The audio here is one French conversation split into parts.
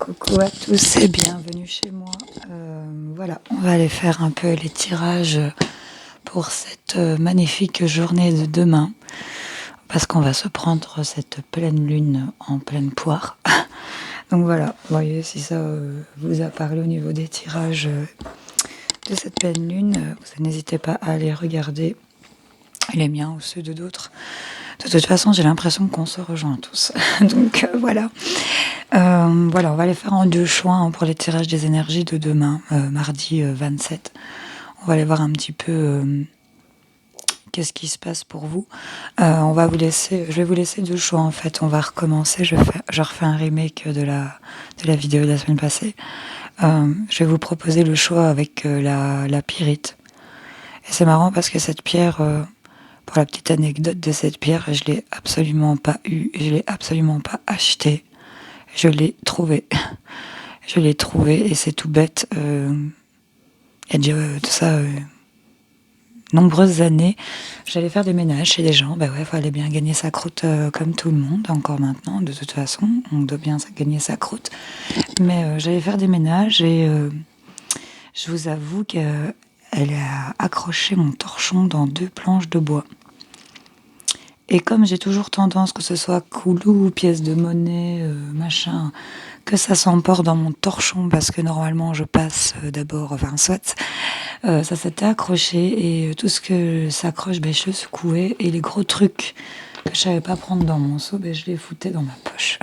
Coucou à tous et bienvenue chez moi. Voilà, on va aller faire un peu les tirages pour cette magnifique journée de demain. Parce qu'on va se prendre cette pleine lune en pleine poire. Donc voilà, vous voyez si ça vous a parlé au niveau des tirages de cette pleine lune. Vous n'hésitez pas à aller regarder les miens ou ceux de d'autres. De toute façon, j'ai l'impression qu'on se rejoint tous. Donc voilà. Voilà, on va les faire en deux choix hein, pour les tirages des énergies de demain, mardi 27. On va aller voir un petit peu qu'est-ce qui se passe pour vous. On va vous laisser, je vais vous laisser deux choix en fait. On va recommencer. Je refais un remake de la vidéo de la semaine passée. Je vais vous proposer le choix avec la pyrite. Et c'est marrant parce que cette pierre, pour la petite anecdote de cette pierre, je l'ai absolument pas eue, je l'ai absolument pas achetée. Je l'ai trouvée. Je l'ai trouvée et c'est tout bête. Il y a déjà de ça nombreuses années. J'allais faire des ménages chez des gens. Ben ouais, fallait bien gagner sa croûte comme tout le monde. Encore maintenant, de toute façon, on doit bien gagner sa croûte. Mais j'allais faire des ménages et je vous avoue qu'elle a accroché mon torchon dans deux planches de bois. Et comme j'ai toujours tendance, que ce soit coulou, pièce de monnaie, machin, que ça s'emporte dans mon torchon, parce que normalement je passe d'abord, enfin soit, ça s'était accroché et tout ce que s'accroche, ben, je secouais et les gros trucs que je savais pas prendre dans mon seau, ben, je les foutais dans ma poche.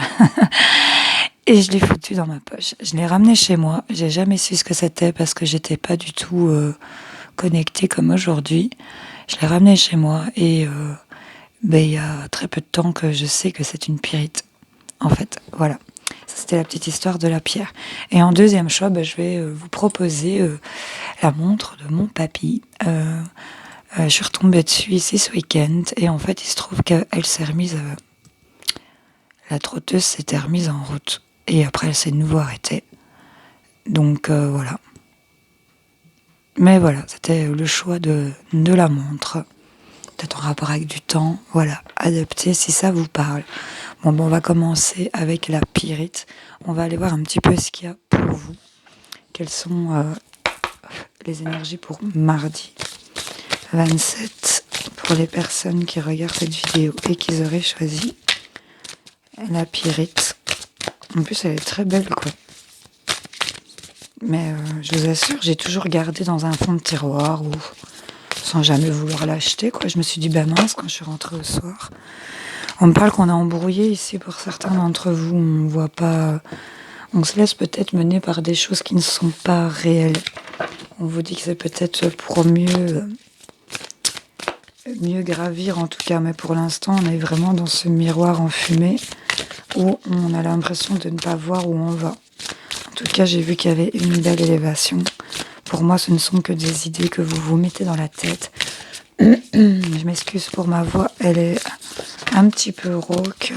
Et je l'ai foutu dans ma poche. Je l'ai ramené chez moi. J'ai jamais su ce que c'était parce que j'étais pas du tout connectée comme aujourd'hui. Je l'ai ramené chez moi et ben, il y a très peu de temps que je sais que c'est une pyrite. En fait, voilà. Ça, c'était la petite histoire de la pierre. Et en deuxième choix, ben, je vais vous proposer la montre de mon papy. Je suis retombée dessus ici ce week-end. Et en fait, il se trouve qu'elle s'est remise... la trotteuse s'était remise en route. Et après, elle s'est de nouveau arrêtée. Donc, voilà. Mais voilà, c'était le choix de la montre. Peut-être en rapport avec du temps, voilà, adapté si ça vous parle. Bon, on va commencer avec la pyrite. On va aller voir un petit peu ce qu'il y a pour vous. Quelles sont les énergies pour mardi 27 pour les personnes qui regardent cette vidéo et qui auraient choisi la pyrite. En plus, elle est très belle, quoi. Mais je vous assure, j'ai toujours gardé dans un fond de tiroir ou sans jamais vouloir l'acheter, quoi. Je me suis dit, bah mince, quand je suis rentrée au soir. On me parle qu'on a embrouillé ici pour certains d'entre vous. On voit pas. On se laisse peut-être mener par des choses qui ne sont pas réelles. On vous dit que c'est peut-être pour mieux gravir en tout cas. Mais pour l'instant, on est vraiment dans ce miroir enfumé où on a l'impression de ne pas voir où on va. En tout cas, j'ai vu qu'il y avait une belle élévation. Pour moi, ce ne sont que des idées que vous vous mettez dans la tête. Je m'excuse pour ma voix, elle est un petit peu rauque.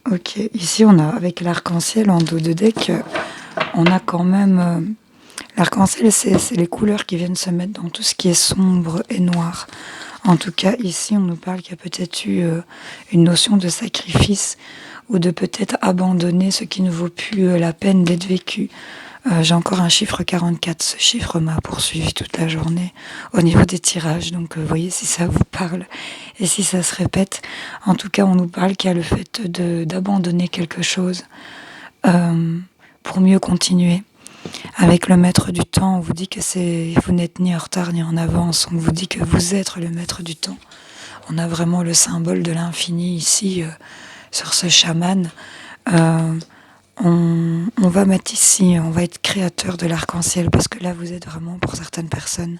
Ok, ici on a avec l'arc-en-ciel en dos de deck, on a quand même... l'arc-en-ciel, c'est les couleurs qui viennent se mettre dans tout ce qui est sombre et noir. En tout cas, ici, on nous parle qu'il y a peut-être eu une notion de sacrifice ou de peut-être abandonner ce qui ne vaut plus la peine d'être vécu. J'ai encore un chiffre 44. Ce chiffre m'a poursuivi toute la journée au niveau des tirages. Donc, voyez si ça vous parle et si ça se répète. En tout cas, on nous parle qu'il y a le fait d'abandonner quelque chose pour mieux continuer. Avec le maître du temps, on vous dit que vous n'êtes ni en retard ni en avance. On vous dit que vous êtes le maître du temps. On a vraiment le symbole de l'infini ici sur ce chaman. On va mettre ici, on va être créateur de l'arc-en-ciel parce que là vous êtes vraiment pour certaines personnes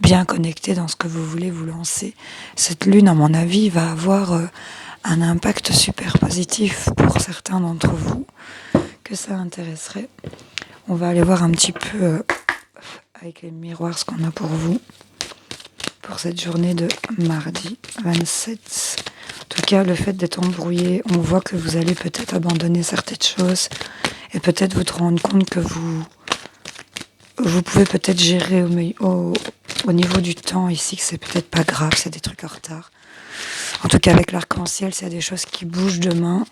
bien connectées dans ce que vous voulez vous lancer. Cette lune, à mon avis, va avoir un impact super positif pour certains d'entre vous que ça intéresserait. On va aller voir un petit peu avec les miroirs ce qu'on a pour vous pour cette journée de mardi 27. En tout cas, le fait d'être embrouillé, on voit que vous allez peut-être abandonner certaines choses et peut-être vous rendre compte que vous pouvez peut-être gérer au niveau du temps ici, que c'est peut-être pas grave, c'est des trucs en retard. En tout cas, avec l'arc-en-ciel, s'il y a des choses qui bougent demain,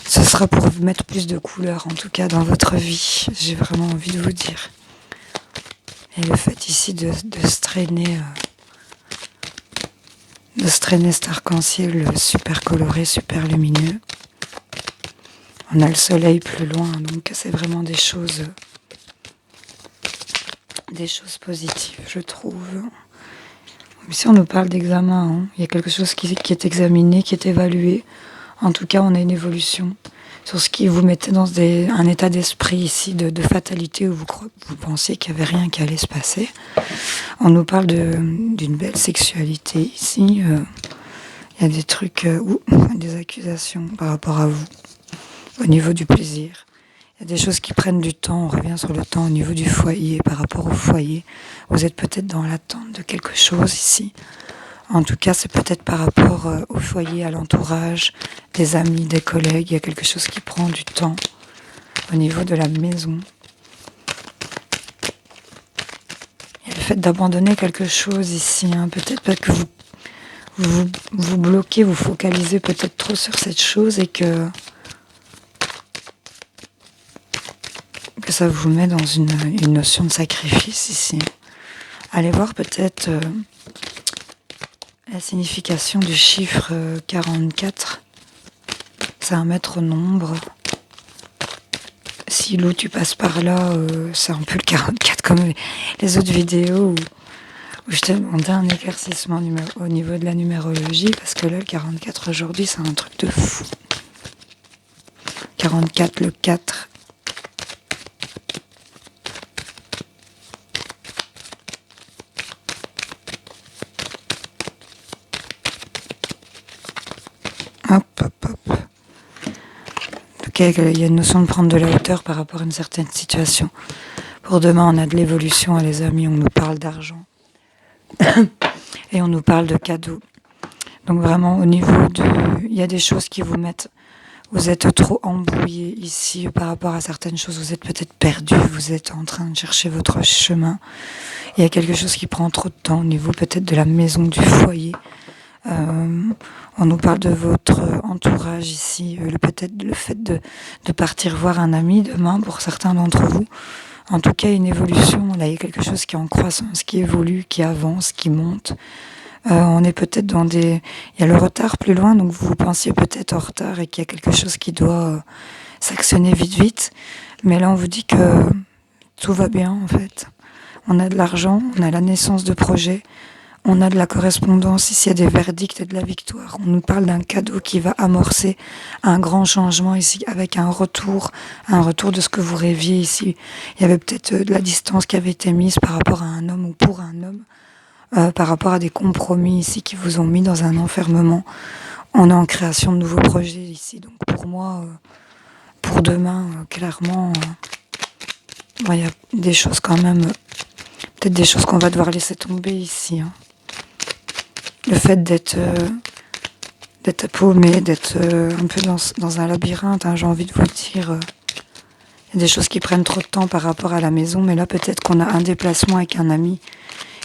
Ce sera pour vous mettre plus de couleurs, en tout cas, dans votre vie. J'ai vraiment envie de vous dire. Et le fait ici de se traîner... de se traîner cet arc-en-ciel super coloré, super lumineux. On a le soleil plus loin, donc c'est vraiment des choses positives, je trouve. Ici, on nous parle d'examen. Hein. Il y a quelque chose qui est examiné, qui est évalué. En tout cas, on a une évolution sur ce qui vous mettait dans un état d'esprit ici de fatalité où vous pensiez qu'il n'y avait rien qui allait se passer. On nous parle d'une belle sexualité ici. Il y a des trucs, des accusations par rapport à vous, au niveau du plaisir. Il y a des choses qui prennent du temps. On revient sur le temps au niveau du foyer, par rapport au foyer. Vous êtes peut-être dans l'attente de quelque chose ici. En tout cas, c'est peut-être par rapport au foyer, à l'entourage, des amis, des collègues. Il y a quelque chose qui prend du temps au niveau de la maison. Il y a le fait d'abandonner quelque chose ici. Hein. Peut-être que vous bloquez, vous focalisez peut-être trop sur cette chose et que ça vous met dans une notion de sacrifice ici. Allez voir peut-être... la signification du chiffre 44, c'est un maître nombre. Si Lou, tu passes par là, c'est un peu le 44 comme les autres vidéos où je t'ai demandé un éclaircissement au niveau de la numérologie, parce que là, le 44 aujourd'hui, c'est un truc de fou. 44, le 4. Hop, hop, hop. Ok, il y a une notion de prendre de la hauteur par rapport à une certaine situation. Pour demain, on a de l'évolution, les amis, on nous parle d'argent. Et on nous parle de cadeaux. Donc vraiment, au niveau il y a des choses qui vous mettent... Vous êtes trop embrouillé ici par rapport à certaines choses. Vous êtes peut-être perdu, vous êtes en train de chercher votre chemin. Il y a quelque chose qui prend trop de temps au niveau peut-être de la maison, du foyer. On nous parle de votre entourage ici, peut-être le fait de partir voir un ami demain pour certains d'entre vous. En tout cas, une évolution. Là, il y a quelque chose qui est en croissance, qui évolue, qui avance, qui monte. On est peut-être il y a le retard plus loin, donc vous pensiez peut-être en retard et qu'il y a quelque chose qui doit s'actionner vite. Mais là, on vous dit que tout va bien, en fait. On a de l'argent, on a la naissance de projets. On a de la correspondance, ici il y a des verdicts et de la victoire. On nous parle d'un cadeau qui va amorcer un grand changement ici, avec un retour de ce que vous rêviez ici. Il y avait peut-être de la distance qui avait été mise par rapport à un homme ou pour un homme, par rapport à des compromis ici qui vous ont mis dans un enfermement. On est en création de nouveaux projets ici. Donc pour moi, pour demain, clairement, il y a des choses quand même, peut-être des choses qu'on va devoir laisser tomber ici. Hein. Le fait d'être paumé, d'être un peu dans un labyrinthe, hein, j'ai envie de vous dire, il y a des choses qui prennent trop de temps par rapport à la maison, mais là peut-être qu'on a un déplacement avec un ami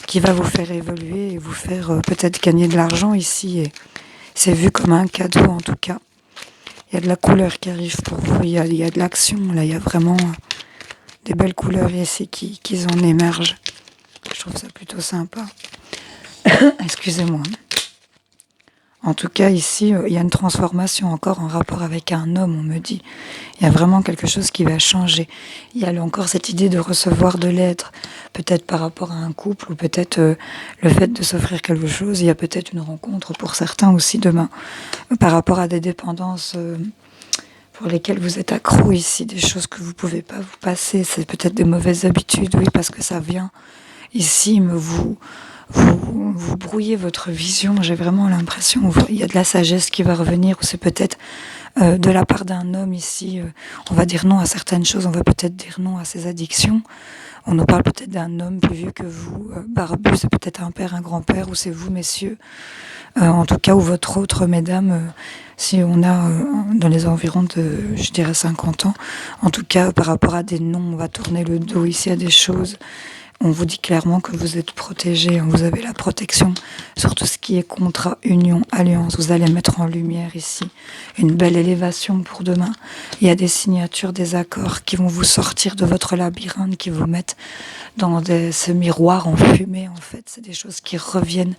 qui va vous faire évoluer et vous faire peut-être gagner de l'argent ici. Et c'est vu comme un cadeau en tout cas. Il y a de la couleur qui arrive pour vous, il y a de l'action, là il y a vraiment des belles couleurs ici qui en émergent. Je trouve ça plutôt sympa. Excusez-moi. En tout cas, ici, il y a une transformation encore en rapport avec un homme, on me dit. Il y a vraiment quelque chose qui va changer. Il y a encore cette idée de recevoir de l'aide, peut-être par rapport à un couple, ou peut-être le fait de s'offrir quelque chose. Il y a peut-être une rencontre pour certains aussi demain, par rapport à des dépendances pour lesquelles vous êtes accro ici, des choses que vous ne pouvez pas vous passer. C'est peut-être des mauvaises habitudes, oui, parce que ça vient ici, mais vous brouillez votre vision. J'ai vraiment l'impression, il y a de la sagesse qui va revenir, ou c'est peut-être de la part d'un homme ici, on va dire non à certaines choses, on va peut-être dire non à ses addictions. On nous parle peut-être d'un homme plus vieux que vous, barbu, c'est peut-être un père, un grand-père, ou c'est vous, messieurs, en tout cas, ou votre autre, mesdames, si on a dans les environs de, je dirais, 50 ans, en tout cas, par rapport à des noms, on va tourner le dos ici à des choses. On vous dit clairement que vous êtes protégé, vous avez la protection sur tout ce qui est contrat, union, alliance. Vous allez mettre en lumière ici une belle élévation pour demain. Il y a des signatures, des accords qui vont vous sortir de votre labyrinthe, qui vous mettent dans ce miroir en fumée, en fait. C'est des choses qui reviennent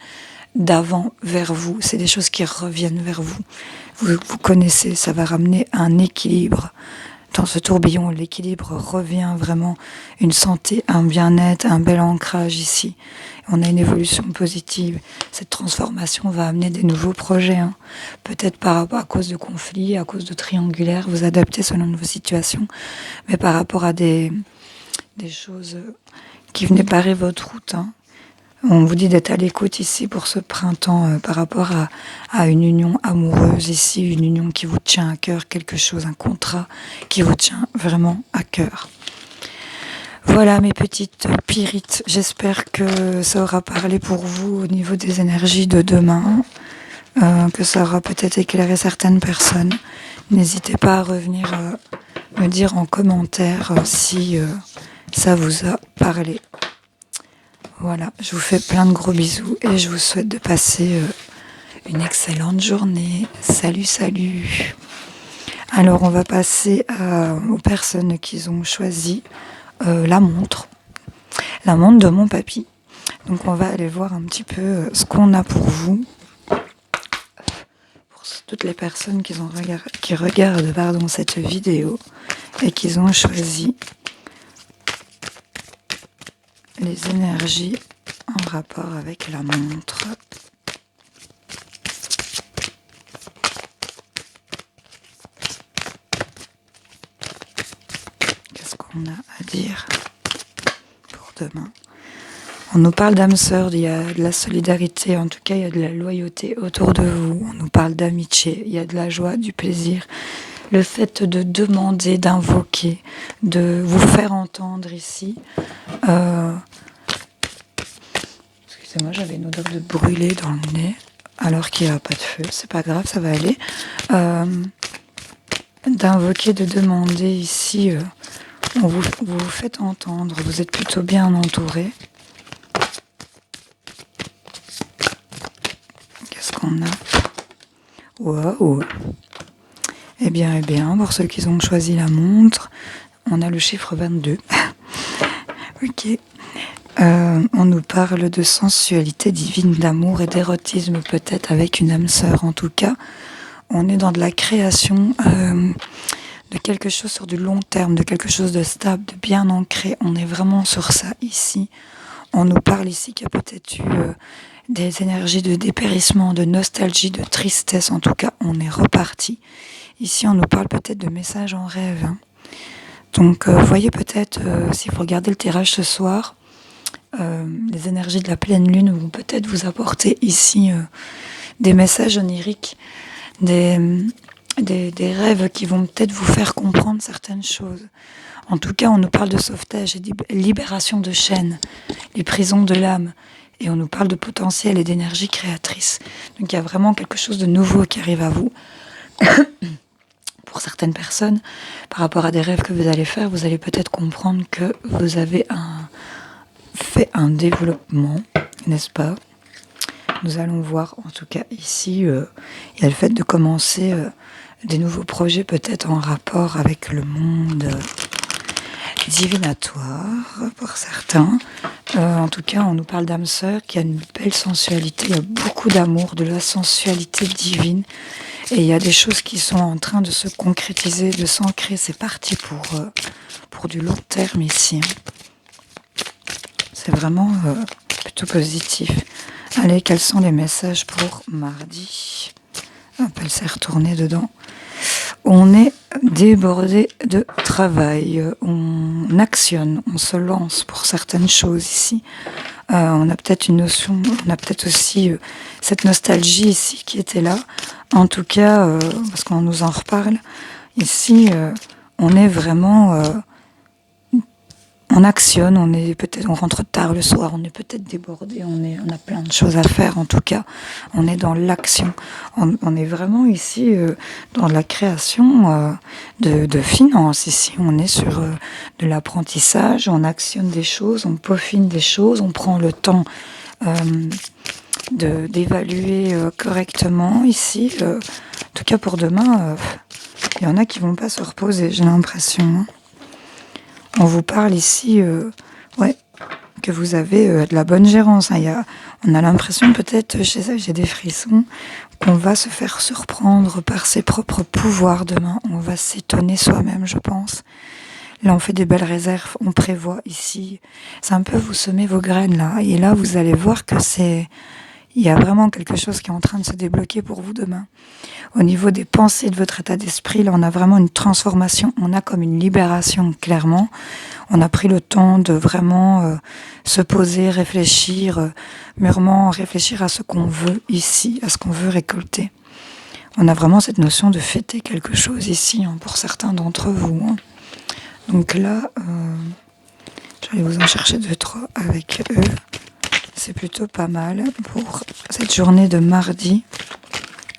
d'avant vers vous. C'est des choses qui reviennent vers vous. Vous connaissez, ça va ramener un équilibre. Dans ce tourbillon, l'équilibre revient vraiment, une santé, un bien-être, un bel ancrage ici. On a une évolution positive. Cette transformation va amener des nouveaux projets. Peut-être à cause de conflits, à cause de triangulaires, vous adaptez selon vos situations, mais par rapport à des choses qui venaient barrer votre route. On vous dit d'être à l'écoute ici pour ce printemps par rapport à une union amoureuse ici, une union qui vous tient à cœur, quelque chose, un contrat qui vous tient vraiment à cœur. Voilà mes petites pirites, j'espère que ça aura parlé pour vous au niveau des énergies de demain, que ça aura peut-être éclairé certaines personnes. N'hésitez pas à revenir me dire en commentaire si ça vous a parlé. Voilà, je vous fais plein de gros bisous et je vous souhaite de passer une excellente journée. Salut, salut. Alors, on va passer aux personnes qui ont choisi la montre de mon papy. Donc, on va aller voir un petit peu ce qu'on a pour vous. Pour toutes les personnes qui regardent cette vidéo et qui ont choisi les énergies en rapport avec la montre. Qu'est-ce qu'on a à dire pour demain? On nous parle d'âme sœur, il y a de la solidarité, en tout cas il y a de la loyauté autour de vous. On nous parle d'amitié, il y a de la joie, du plaisir. Le fait de demander, d'invoquer, de vous faire entendre ici. Excusez-moi, j'avais une odeur de brûlé dans le nez, alors qu'il n'y a pas de feu. C'est pas grave, ça va aller. D'invoquer, de demander ici, vous faites entendre, vous êtes plutôt bien entouré. Qu'est-ce qu'on a? Waouh! Eh bien, pour ceux qui ont choisi la montre, on a le chiffre 22. Ok. On nous parle de sensualité divine, d'amour et d'érotisme, peut-être avec une âme sœur. En tout cas, on est dans de la création de quelque chose sur du long terme, de quelque chose de stable, de bien ancré. On est vraiment sur ça ici. On nous parle ici qu'il y a peut-être eu des énergies de dépérissement, de nostalgie, de tristesse. En tout cas, on est reparti. Ici, on nous parle peut-être de messages en rêve. Donc, voyez peut-être, si vous regardez le tirage ce soir, les énergies de la pleine lune vont peut-être vous apporter ici des messages oniriques, des rêves qui vont peut-être vous faire comprendre certaines choses. En tout cas, on nous parle de sauvetage et de libération de chaînes, les prisons de l'âme. Et on nous parle de potentiel et d'énergie créatrice. Donc il y a vraiment quelque chose de nouveau qui arrive à vous. Pour certaines personnes, par rapport à des rêves que vous allez faire, vous allez peut-être comprendre que vous avez fait un développement, n'est-ce pas? Nous allons voir, en tout cas ici, il y a le fait de commencer des nouveaux projets peut-être en rapport avec le monde divinatoire pour certains. En tout cas, on nous parle d'âme sœur qui a une belle sensualité, il y a beaucoup d'amour, de la sensualité divine. Et il y a des choses qui sont en train de se concrétiser, de s'ancrer. C'est parti pour du long terme ici. C'est vraiment plutôt positif. Allez, quels sont les messages pour mardi? Hop, elle s'est retournée dedans. On est débordé de travail. On actionne, on se lance pour certaines choses ici. On a peut-être une notion, on a peut-être aussi cette nostalgie ici qui était là. En tout cas, parce qu'on nous en reparle, ici, on est vraiment on actionne, on rentre tard le soir, on est peut-être débordé, on a plein de choses à faire en tout cas. On est dans l'action. On est vraiment ici dans la création de finances. Ici, on est sur de l'apprentissage, on actionne des choses, on peaufine des choses, on prend le temps d'évaluer correctement ici. En tout cas pour demain, il y en a qui vont pas se reposer, j'ai l'impression. Hein. On vous parle ici, que vous avez de la bonne gérance. Hein. On a l'impression peut-être, j'ai des frissons, qu'on va se faire surprendre par ses propres pouvoirs demain. On va s'étonner soi-même, je pense. Là, on fait des belles réserves, on prévoit ici. C'est un peu vous semez vos graines là. Et là, vous allez voir que il y a vraiment quelque chose qui est en train de se débloquer pour vous demain. Au niveau des pensées de votre état d'esprit, là, on a vraiment une transformation. On a comme une libération, clairement. On a pris le temps de vraiment se poser, réfléchir, mûrement réfléchir à ce qu'on veut ici, à ce qu'on veut récolter. On a vraiment cette notion de fêter quelque chose ici, hein, pour certains d'entre vous. Hein. Donc là, je vais vous en chercher 2-3 avec eux. C'est plutôt pas mal pour cette journée de mardi,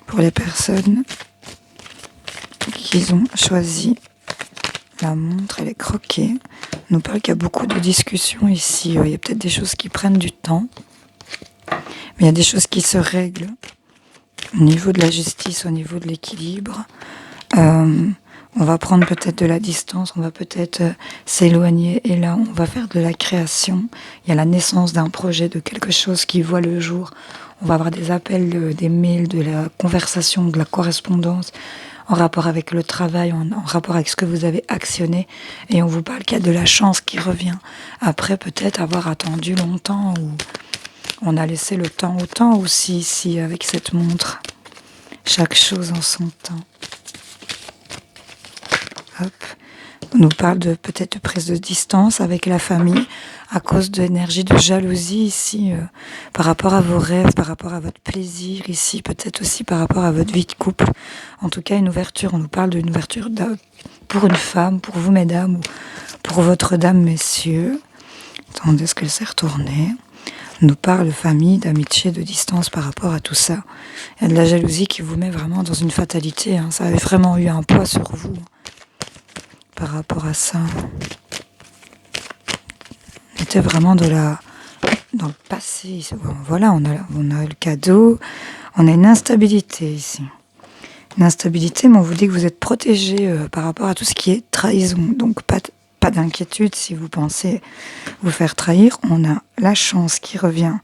pour les personnes qui ont choisi la montre et les croquets. On nous parle qu'il y a beaucoup de discussions ici. Il y a peut-être des choses qui prennent du temps, mais il y a des choses qui se règlent au niveau de la justice, au niveau de l'équilibre. On va prendre peut-être de la distance, on va peut-être s'éloigner et là on va faire de la création. Il y a la naissance d'un projet, de quelque chose qui voit le jour. On va avoir des appels, des mails, de la conversation, de la correspondance en rapport avec le travail, en rapport avec ce que vous avez actionné. Et on vous parle qu'il y a de la chance qui revient. Après peut-être avoir attendu longtemps ou on a laissé le temps au temps aussi ici avec cette montre. Chaque chose en son temps. Hop. On nous parle de peut-être de prise de distance avec la famille à cause de l'énergie de jalousie ici par rapport à vos rêves, par rapport à votre plaisir ici, peut-être aussi par rapport à votre vie de couple. En tout cas, une ouverture, on nous parle d'une ouverture pour une femme, pour vous mesdames ou pour votre dame messieurs. Attendez, est-ce qu'elle s'est retournée ? On nous parle de famille, d'amitié, de distance par rapport à tout ça. Il y a de la jalousie qui vous met vraiment dans une fatalité. Hein. Ça avait vraiment eu un poids sur vous. Par rapport à ça, on était vraiment dans le passé. Voilà, on a le cadeau, on a une instabilité ici. Une instabilité, mais on vous dit que vous êtes protégé par rapport à tout ce qui est trahison. Donc pas d'inquiétude si vous pensez vous faire trahir. On a la chance qui revient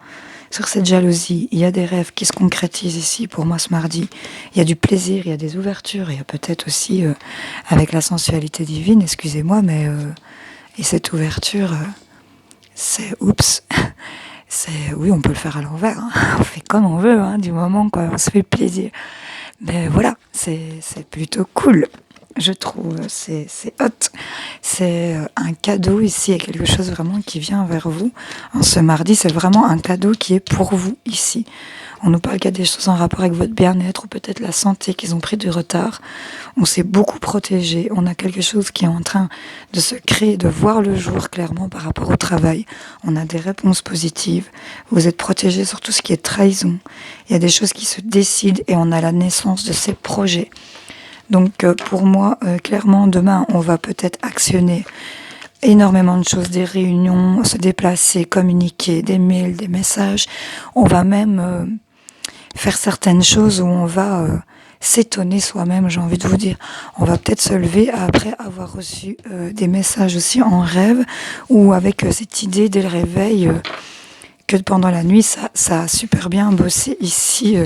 sur cette jalousie. Il y a des rêves qui se concrétisent ici pour moi ce mardi. Il y a du plaisir, il y a des ouvertures. Il y a peut-être aussi avec la sensualité divine, excusez-moi, mais et cette ouverture, c'est oups. Oui, on peut le faire à l'envers. Hein. On fait comme on veut, hein, du moment qu'on se fait plaisir. Mais voilà, c'est plutôt cool. Je trouve, c'est hot. C'est un cadeau ici, il y a quelque chose vraiment qui vient vers vous. En ce mardi, c'est vraiment un cadeau qui est pour vous ici. On nous parle qu'il y a des choses en rapport avec votre bien-être ou peut-être la santé qu'ils ont pris du retard. On s'est beaucoup protégé. On a quelque chose qui est en train de se créer, de voir le jour clairement par rapport au travail. On a des réponses positives. Vous êtes protégé sur tout ce qui est trahison. Il y a des choses qui se décident et on a la naissance de ces projets. Donc pour moi, clairement, demain, on va peut-être actionner énormément de choses, des réunions, se déplacer, communiquer, des mails, des messages. On va même faire certaines choses où on va s'étonner soi-même, j'ai envie de vous dire. On va peut-être se lever après avoir reçu des messages aussi en rêve ou avec cette idée dès le réveil que pendant la nuit, ça a super bien bossé ici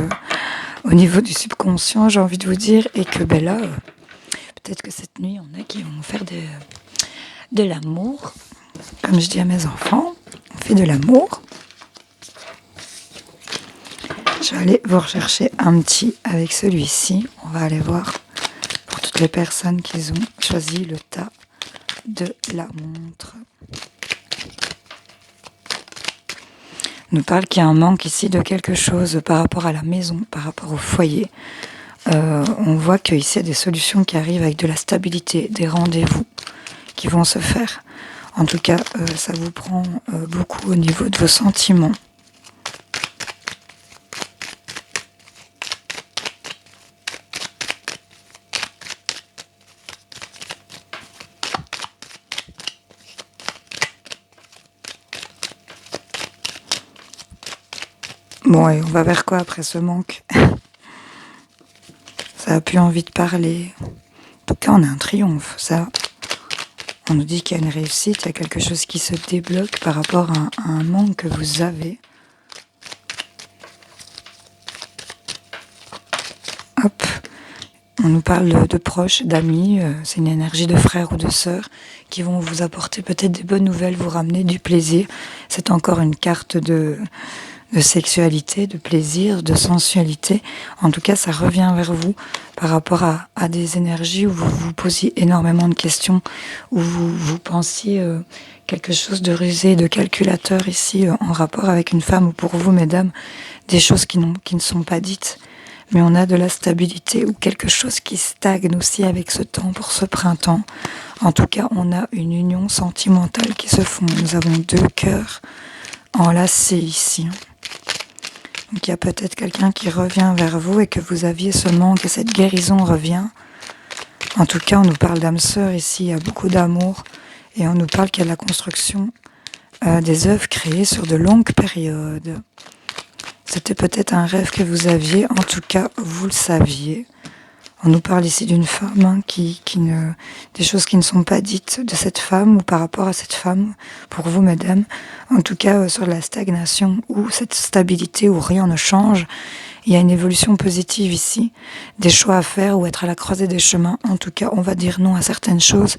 au niveau du subconscient, j'ai envie de vous dire, et que là, peut-être que cette nuit, on a qui vont faire de l'amour. Comme je dis à mes enfants, on fait de l'amour. Je vais aller vous rechercher un petit avec celui-ci. On va aller voir pour toutes les personnes qui ont choisi le tas de la montre. On nous parle qu'il y a un manque ici de quelque chose par rapport à la maison, par rapport au foyer. On voit qu'ici, il y a des solutions qui arrivent avec de la stabilité, des rendez-vous qui vont se faire. En tout cas, ça vous prend beaucoup au niveau de vos sentiments. Bon, et on va vers quoi après ce manque? Ça a plus envie de parler. En tout cas, on a un triomphe, ça. On nous dit qu'il y a une réussite, il y a quelque chose qui se débloque par rapport à un manque que vous avez. Hop, on nous parle de proches, d'amis, c'est une énergie de frères ou de sœurs qui vont vous apporter peut-être des bonnes nouvelles, vous ramener du plaisir. C'est encore une carte de sexualité, de plaisir, de sensualité. En tout cas, ça revient vers vous par rapport à des énergies où vous vous posiez énormément de questions, où vous pensiez quelque chose de rusé, de calculateur ici, en rapport avec une femme, ou pour vous, mesdames, des choses qui ne sont pas dites. Mais on a de la stabilité ou quelque chose qui stagne aussi avec ce temps pour ce printemps. En tout cas, on a une union sentimentale qui se fond. Nous avons 2 cœurs enlacés ici. Donc il y a peut-être quelqu'un qui revient vers vous et que vous aviez ce manque et cette guérison revient. En tout cas, on nous parle d'âme sœur ici, il y a beaucoup d'amour et on nous parle qu'il y a la construction des œuvres créées sur de longues périodes. C'était peut-être un rêve que vous aviez, en tout cas, vous le saviez. On nous parle ici d'une femme des choses qui ne sont pas dites de cette femme ou par rapport à cette femme, pour vous, mesdames. En tout cas, sur la stagnation ou cette stabilité où rien ne change, il y a une évolution positive ici, des choix à faire ou être à la croisée des chemins. En tout cas, on va dire non à certaines choses.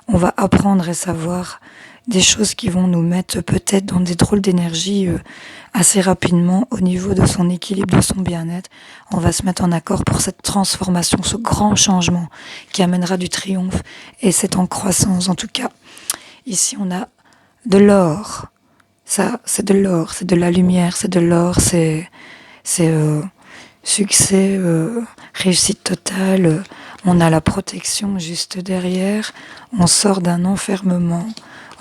On va apprendre et savoir des choses qui vont nous mettre peut-être dans des drôles d'énergie assez rapidement au niveau de son équilibre, de son bien-être. On va se mettre en accord pour cette transformation, ce grand changement qui amènera du triomphe et c'est en croissance. En tout cas, ici on a de l'or. Ça, c'est de l'or, c'est de la lumière, c'est de l'or, c'est succès, réussite totale. On a la protection juste derrière. On sort d'un enfermement.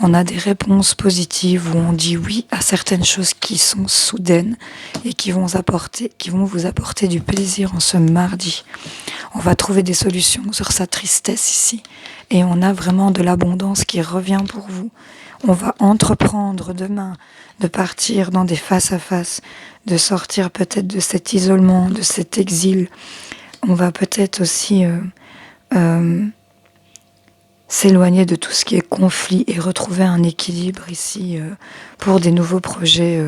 On a des réponses positives où on dit oui à certaines choses qui sont soudaines et qui vont vous apporter du plaisir en ce mardi. On va trouver des solutions sur sa tristesse ici et on a vraiment de l'abondance qui revient pour vous. On va entreprendre demain de partir dans des face-à-face, de sortir peut-être de cet isolement, de cet exil. On va peut-être aussi s'éloigner de tout ce qui est conflit et retrouver un équilibre ici pour des nouveaux projets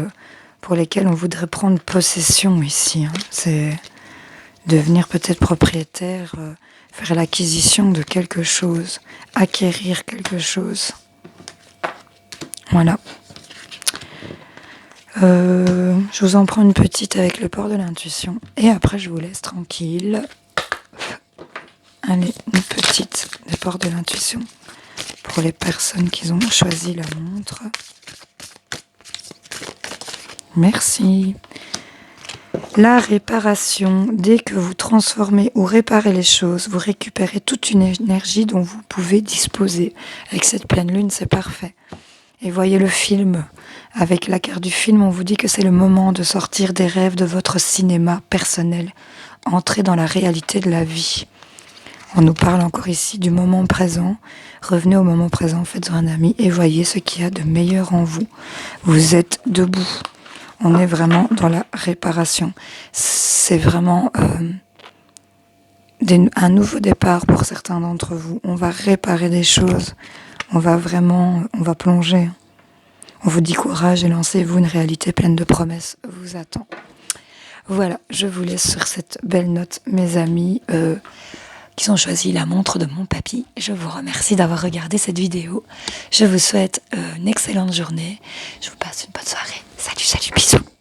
pour lesquels on voudrait prendre possession ici. C'est devenir peut-être propriétaire, faire l'acquisition de quelque chose, acquérir quelque chose. Voilà. Je vous en prends une petite avec le port de l'intuition et après je vous laisse tranquille. Allez, une petite des ports de l'intuition pour les personnes qui ont choisi la montre. Merci. La réparation, dès que vous transformez ou réparez les choses, vous récupérez toute une énergie dont vous pouvez disposer. Avec cette pleine lune, c'est parfait. Et voyez le film. Avec la carte du film, on vous dit que c'est le moment de sortir des rêves de votre cinéma personnel, entrer dans la réalité de la vie. On nous parle encore ici du moment présent. Revenez au moment présent, faites-en un ami et voyez ce qu'il y a de meilleur en vous. Vous êtes debout. On est vraiment dans la réparation. C'est vraiment un nouveau départ pour certains d'entre vous. On va réparer des choses. On va plonger. On vous dit courage et lancez-vous, une réalité pleine de promesses vous attend. Voilà, je vous laisse sur cette belle note, mes amis qui ont choisi la montre de mon papy. Je vous remercie d'avoir regardé cette vidéo. Je vous souhaite une excellente journée. Je vous passe une bonne soirée. Salut, bisous.